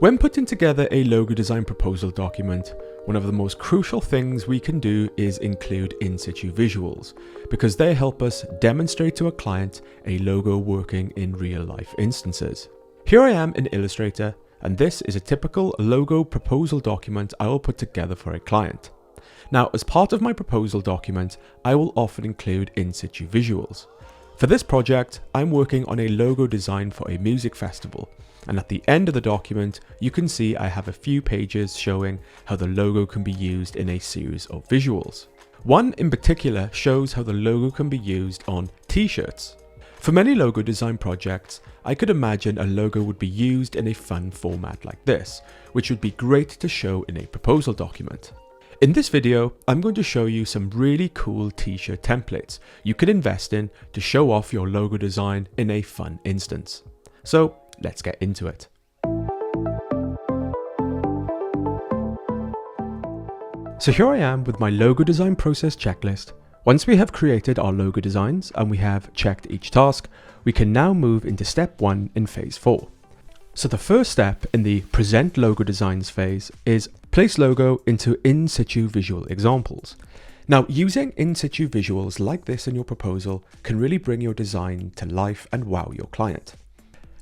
When putting together a logo design proposal document, one of the most crucial things we can do is include in-situ visuals, because they help us demonstrate to a client a logo working in real-life instances. Here I am in Illustrator, and this is a typical logo proposal document I will put together for a client. Now, as part of my proposal document, I will often include in-situ visuals. For this project, I'm working on a logo design for a music festival, and at the end of the document, you can see I have a few pages showing how the logo can be used in a series of visuals. One in particular shows how the logo can be used on T-shirts. For many logo design projects, I could imagine a logo would be used in a fun format like this, which would be great to show in a proposal document. In this video, I'm going to show you some really cool T-shirt templates you can invest in to show off your logo design in a fun instance. So let's get into it. So here I am with my logo design process checklist. Once we have created our logo designs and we have checked each task, we can now move into step 1 in phase 4. So the first step in the present logo designs phase is place logo into in-situ visual examples. Now, using in-situ visuals like this in your proposal can really bring your design to life and wow your client.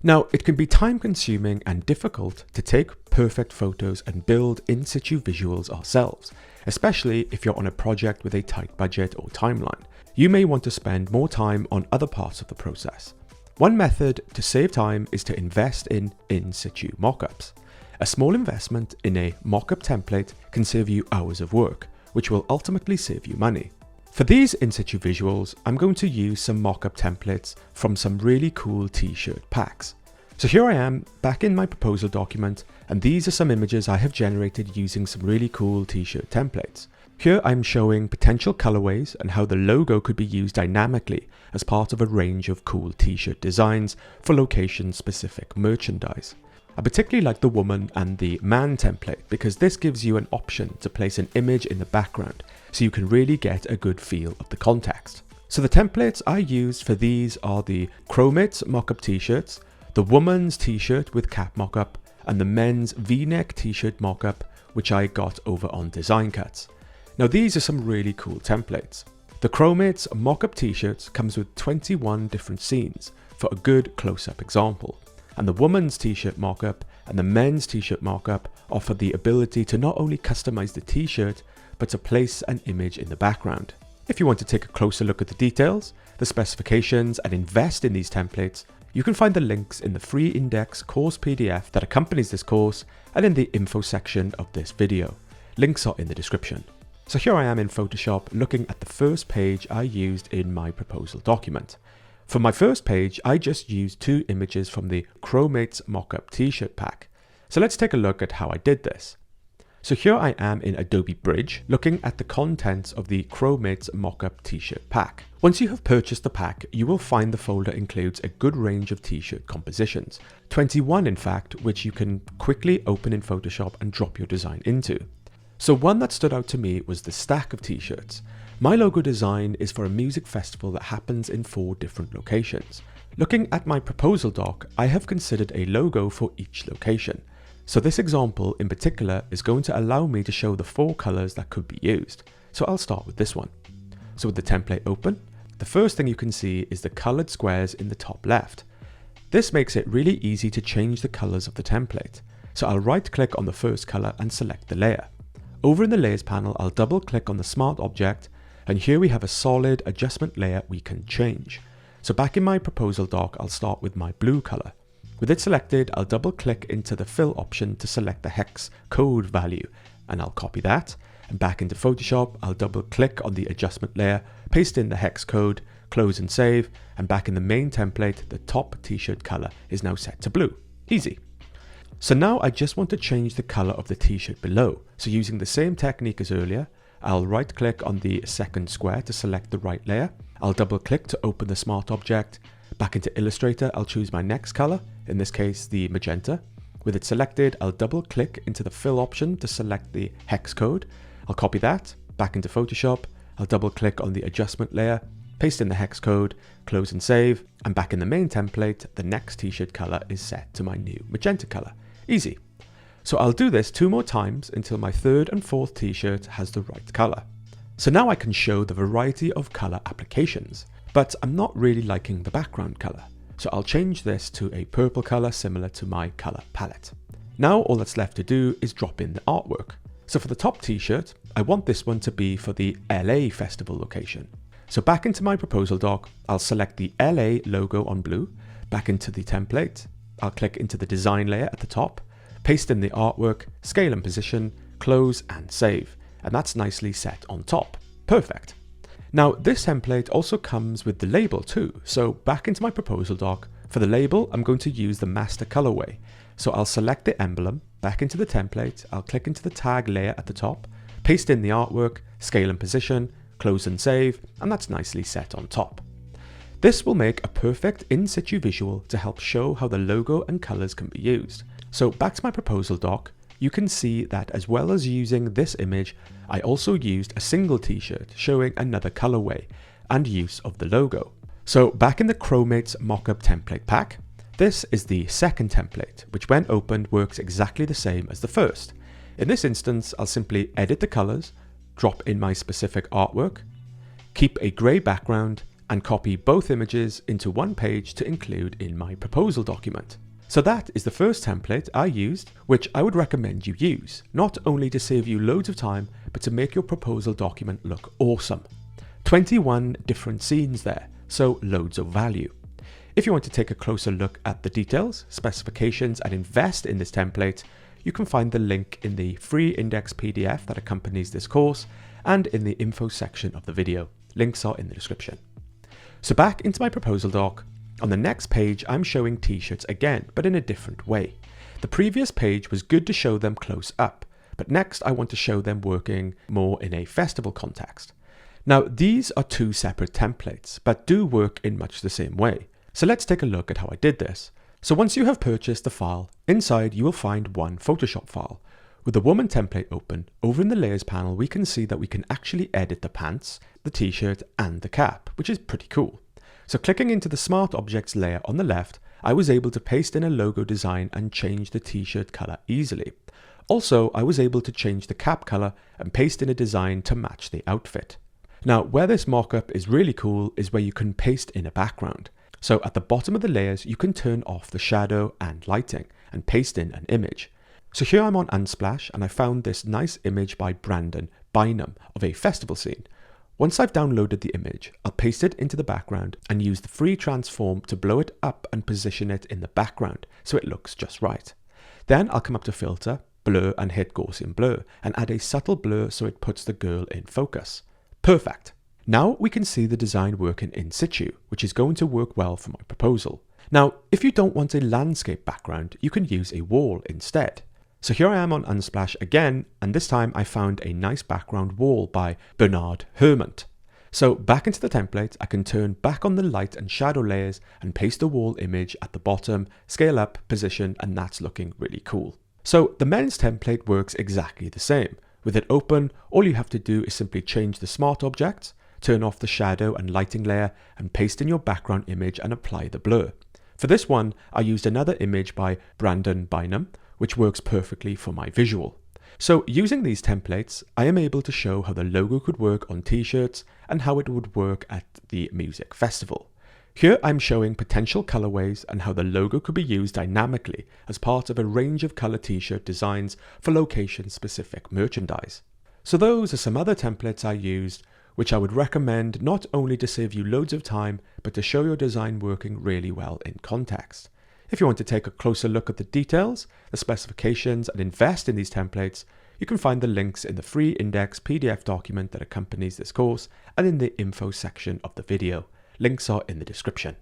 Now, it can be time consuming and difficult to take perfect photos and build in-situ visuals ourselves, especially if you're on a project with a tight budget or timeline. You may want to spend more time on other parts of the process. One method to save time is to invest in in-situ mockups. A small investment in a mockup template can save you hours of work, which will ultimately save you money. For these in-situ visuals, I'm going to use some mockup templates from some really cool T-shirt packs. So here I am back in my proposal document, and these are some images I have generated using some really cool T-shirt templates. Here I'm showing potential colorways and how the logo could be used dynamically as part of a range of cool T-shirt designs for location-specific merchandise. I particularly like the woman and the man template because this gives you an option to place an image in the background so you can really get a good feel of the context. So the templates I used for these are the Chromate mockup t-shirts, the woman's t-shirt with cap mockup, and the men's v-neck t-shirt mockup, which I got over on Design Cuts. Now these are some really cool templates. The Chromate's mockup t-shirts comes with 21 different scenes for a good close-up example. And the woman's t-shirt mockup and the men's t-shirt mockup offer the ability to not only customize the t-shirt, but to place an image in the background. If you want to take a closer look at the details, the specifications, and invest in these templates, you can find the links in the free index course PDF that accompanies this course and in the info section of this video. Links are in the description. So here I am in Photoshop looking at the first page I used in my proposal document. For my first page, I just used 2 images from the Chromate's mockup t-shirt pack. So let's take a look at how I did this. So here I am in Adobe Bridge looking at the contents of the Chromate's mockup t-shirt pack. Once you have purchased the pack, you will find the folder includes a good range of t-shirt compositions, 21 in fact, which you can quickly open in Photoshop and drop your design into. So one that stood out to me was the stack of t-shirts. My logo design is for a music festival that happens in 4 different locations. Looking at my proposal doc, I have considered a logo for each location. So this example in particular is going to allow me to show the 4 colors that could be used. So I'll start with this one. So with the template open, the first thing you can see is the colored squares in the top left. This makes it really easy to change the colors of the template. So I'll right click on the first color and select the layer. Over in the layers panel, I'll double click on the smart object, and here we have a solid adjustment layer we can change. So back in my proposal doc, I'll start with my blue color. With it selected, I'll double click into the fill option to select the hex code value, and I'll copy that. And back into Photoshop, I'll double click on the adjustment layer, paste in the hex code, close and save, and back in the main template, the top t-shirt color is now set to blue. Easy. So now I just want to change the color of the t-shirt below. So using the same technique as earlier, I'll right click on the second square to select the right layer. I'll double click to open the smart object. Back into Illustrator, I'll choose my next color, in this case the magenta. With it selected, I'll double click into the fill option to select the hex code. I'll copy that. Back into Photoshop, I'll double click on the adjustment layer, paste in the hex code, close and save, and back in the main template, the next t-shirt color is set to my new magenta color. Easy. So I'll do this 2 more times until my 3rd and 4th t-shirt has the right colour. So now I can show the variety of colour applications, but I'm not really liking the background colour. So I'll change this to a purple colour similar to my colour palette. Now all that's left to do is drop in the artwork. So for the top t-shirt, I want this one to be for the LA festival location. So back into my proposal doc, I'll select the LA logo on blue, back into the template, I'll click into the design layer at the top, paste in the artwork, scale and position, close and save, and that's nicely set on top. Perfect. Now this template also comes with the label too, so back into my proposal doc, for the label I'm going to use the master colorway. So I'll select the emblem, back into the template, I'll click into the tag layer at the top, paste in the artwork, scale and position, close and save, and that's nicely set on top. This will make a perfect in-situ visual to help show how the logo and colors can be used. So back to my proposal doc, you can see that as well as using this image, I also used a single t-shirt showing another colorway and use of the logo. So back in the Chromates Mockup template pack, this is the second template, which when opened works exactly the same as the first. In this instance, I'll simply edit the colors, drop in my specific artwork, keep a grey background, and copy both images into one page to include in my proposal document. So that is the first template I used, which I would recommend you use, not only to save you loads of time, but to make your proposal document look awesome. 21 different scenes there, so loads of value. If you want to take a closer look at the details, specifications, and invest in this template, you can find the link in the free index PDF that accompanies this course and in the info section of the video. Links are in the description. So back into my proposal doc, on the next page I'm showing t-shirts again, but in a different way. The previous page was good to show them close up, but next I want to show them working more in a festival context. Now these are 2 separate templates, but do work in much the same way. So let's take a look at how I did this. So once you have purchased the file, inside you will find one Photoshop file. With the woman template open, over in the layers panel we can see that we can actually edit the pants, the t-shirt and the cap, which is pretty cool. So clicking into the Smart Objects layer on the left, I was able to paste in a logo design and change the t-shirt color easily. Also, I was able to change the cap color and paste in a design to match the outfit. Now, where this mockup is really cool is where you can paste in a background. So at the bottom of the layers, you can turn off the shadow and lighting and paste in an image. So here I'm on Unsplash and I found this nice image by Bynum of a festival scene. Once I've downloaded the image, I'll paste it into the background and use the free transform to blow it up and position it in the background so it looks just right. Then I'll come up to Filter, Blur and hit Gaussian Blur and add a subtle blur so it puts the girl in focus. Perfect. Now we can see the design working in situ, which is going to work well for my proposal. Now, if you don't want a landscape background, you can use a wall instead. So here I am on Unsplash again, and this time I found a nice background wall by Hermant. So back into the template, I can turn back on the light and shadow layers and paste the wall image at the bottom, scale up, position, and that's looking really cool. So the men's template works exactly the same. With it open, all you have to do is simply change the smart objects, turn off the shadow and lighting layer, and paste in your background image and apply the blur. For this one, I used another image by Bynum, which works perfectly for my visual. So using these templates, I am able to show how the logo could work on t-shirts and how it would work at the music festival. Here I'm showing potential colorways and how the logo could be used dynamically as part of a range of color t-shirt designs for location-specific merchandise. So those are some other templates I used, which I would recommend not only to save you loads of time, but to show your design working really well in context. If you want to take a closer look at the details, the specifications, and invest in these templates, you can find the links in the free index PDF document that accompanies this course and in the info section of the video. Links are in the description.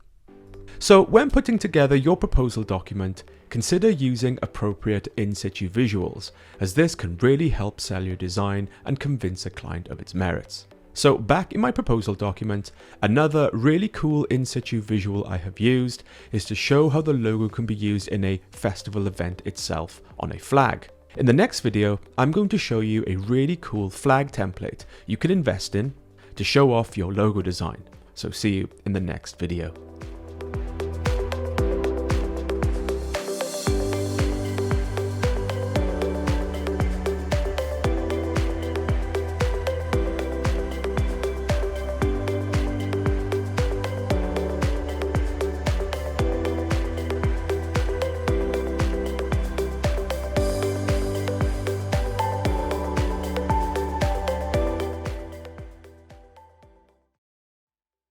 So when putting together your proposal document, consider using appropriate in-situ visuals, as this can really help sell your design and convince a client of its merits. So back in my proposal document, another really cool in-situ visual I have used is to show how the logo can be used in a festival event itself on a flag. In the next video, I'm going to show you a really cool flag template you can invest in to show off your logo design. So see you in the next video.